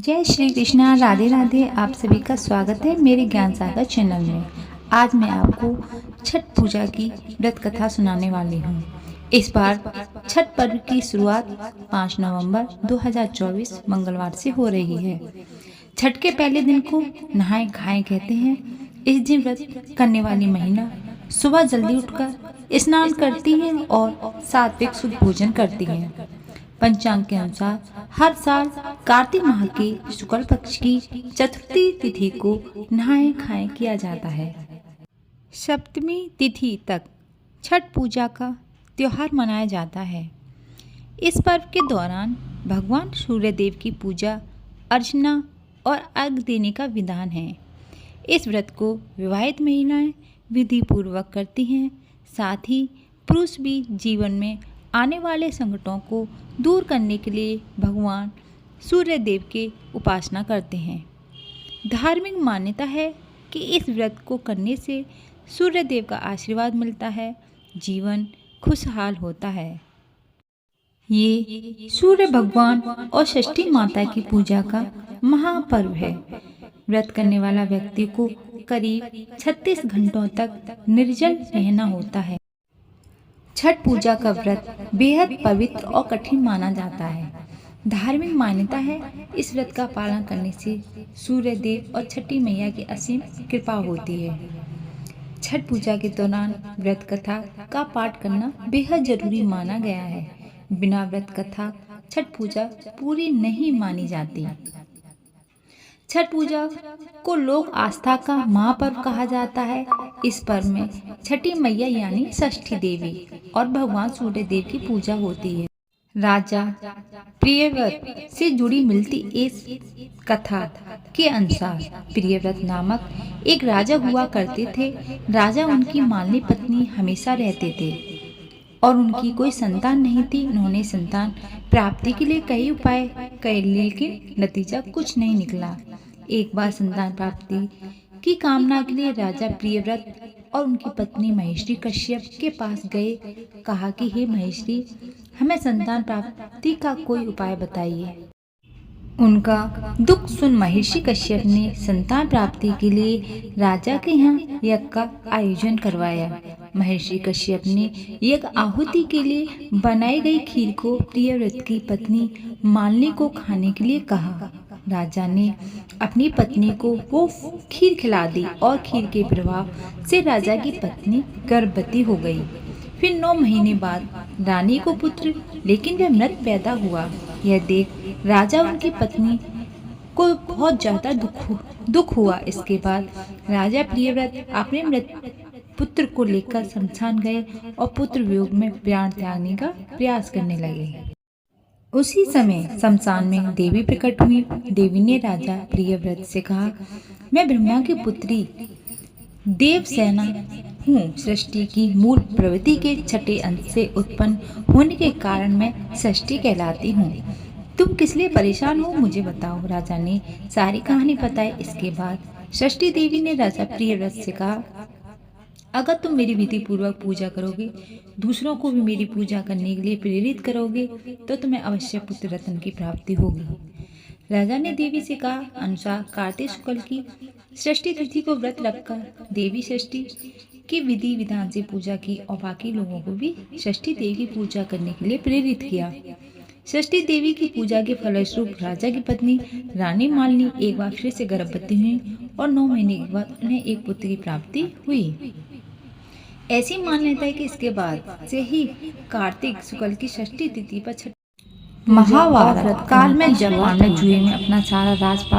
जय श्री कृष्णा, राधे राधे। आप सभी का स्वागत है मेरे ज्ञान सागर चैनल में। आज मैं आपको छठ पूजा की व्रत कथा सुनाने वाली हूँ। इस बार छठ पर्व की शुरुआत 5 नवंबर 2024 मंगलवार से हो रही है। छठ के पहले दिन को नहाए खाए कहते हैं। इस दिन व्रत करने वाली महिला सुबह जल्दी उठकर स्नान करती है और सात्विक शुद्ध भोजन करती है। पंचांग के अनुसार हर साल कार्तिक माह के शुक्ल पक्ष की चतुर्थी तिथि को नहाए खाए किया जाता है। सप्तमी तिथि तक छठ पूजा का त्योहार मनाया जाता है। इस पर्व के दौरान भगवान सूर्य देव की पूजा अर्चना और अर्घ्य देने का विधान है। इस व्रत को विवाहित महिलाएं विधि पूर्वक करती हैं। साथ ही पुरुष भी जीवन में आने वाले संकटों को दूर करने के लिए भगवान सूर्य देव की उपासना करते हैं। धार्मिक मान्यता है कि इस व्रत को करने से सूर्य देव का आशीर्वाद मिलता है, जीवन खुशहाल होता है। ये सूर्य भगवान और षष्ठी माता की पूजा का महापर्व है। व्रत करने वाला व्यक्ति को करीब 36 घंटों तक निर्जल रहना होता है। छठ पूजा का व्रत बेहद पवित्र और कठिन माना जाता है। धार्मिक मान्यता है इस व्रत का पालन करने से सूर्य देव और छठी मैया की असीम कृपा होती है। छठ पूजा के दौरान व्रत कथा का पाठ करना बेहद जरूरी माना गया है। बिना व्रत कथा छठ पूजा पूरी नहीं मानी जाती। छठ पूजा को लोक आस्था का महापर्व कहा जाता है। इस पर्व में छठी मैया यानी षष्ठी देवी और भगवान सूर्य देव की पूजा होती है। राजा प्रियव्रत से जुड़ी मिलती इस कथा के अनुसार प्रियव्रत नामक एक राजा हुआ करते थे। राजा उनकी मालनी पत्नी हमेशा रहते थे और उनकी कोई संतान नहीं थी। उन्होंने संतान प्राप्ति के लिए कई उपाय किए लेकिन नतीजा कुछ नहीं निकला। एक बार संतान प्राप्ति की कामना के लिए राजा प्रियव्रत और उनकी पत्नी महेश्वरी कश्यप के पास गए। कहा कि हे महेश्वरी, हमें संतान प्राप्ति का कोई उपाय बताइए। उनका दुख सुन महर्षि कश्यप ने संतान प्राप्ति के लिए राजा के यहाँ यज्ञ का आयोजन करवाया। महर्षि कश्यप ने यज्ञ आहुति के लिए बनाई गई खीर को प्रियव्रत की पत्नी मालिनी को खाने के लिए कहा। राजा ने अपनी पत्नी को वो खीर खिला दी और खीर के प्रभाव से राजा की पत्नी गर्भवती हो गई। फिर 9 महीने बाद रानी को पुत्र लेकिन वह मृत पैदा हुआ। यह देख राजा उनकी पत्नी को बहुत ज्यादा दुख हुआ। इसके बाद राजा प्रियव्रत अपने मृत पुत्र को लेकर शमशान गए और पुत्र वियोग में प्राण त्यागने का प्रयास करने लगे। उसी समय शमशान में देवी प्रकट हुई। देवी ने राजा प्रियव्रत से कहा, मैं ब्रह्मा की पुत्री देवसेना हूँ। सृष्टि की मूल प्रवृत्ति के छठे अंश से उत्पन्न होने के कारण मैं षष्ठी कहलाती हूँ। तुम किस लिए परेशान हो, मुझे बताओ। राजा ने सारी कहानी बताई। इसके बाद षष्ठी देवी ने राजा प्रियव्रत से कहा, अगर तुम मेरी विधि पूर्वक पूजा करोगे, दूसरों को भी मेरी पूजा करने के लिए प्रेरित करोगे तो तुम्हें अवश्य पुत्र रत्न की प्राप्ति होगी। राजा ने देवी से कहा अनुसार कार्तिक शुक्ल की षष्ठी तिथि को व्रत रखकर देवी षष्ठी की विधि विधान से पूजा की और बाकी लोगों को भी षष्ठी देवी की पूजा करने के लिए प्रेरित किया। षष्ठी देवी की पूजा के फलस्वरूप राजा की पत्नी रानी मालिनी एक बार फिर से गर्भवती हुई और 9 महीने के बाद उन्हें एक पुत्र की प्राप्ति हुई। ऐसी मान्यता है कि इसके बाद से ही कार्तिक शुक्ल की षष्ठी तिथि पर छठ महाभारत काल में जब पांडव जुए में अपना सारा राजपाट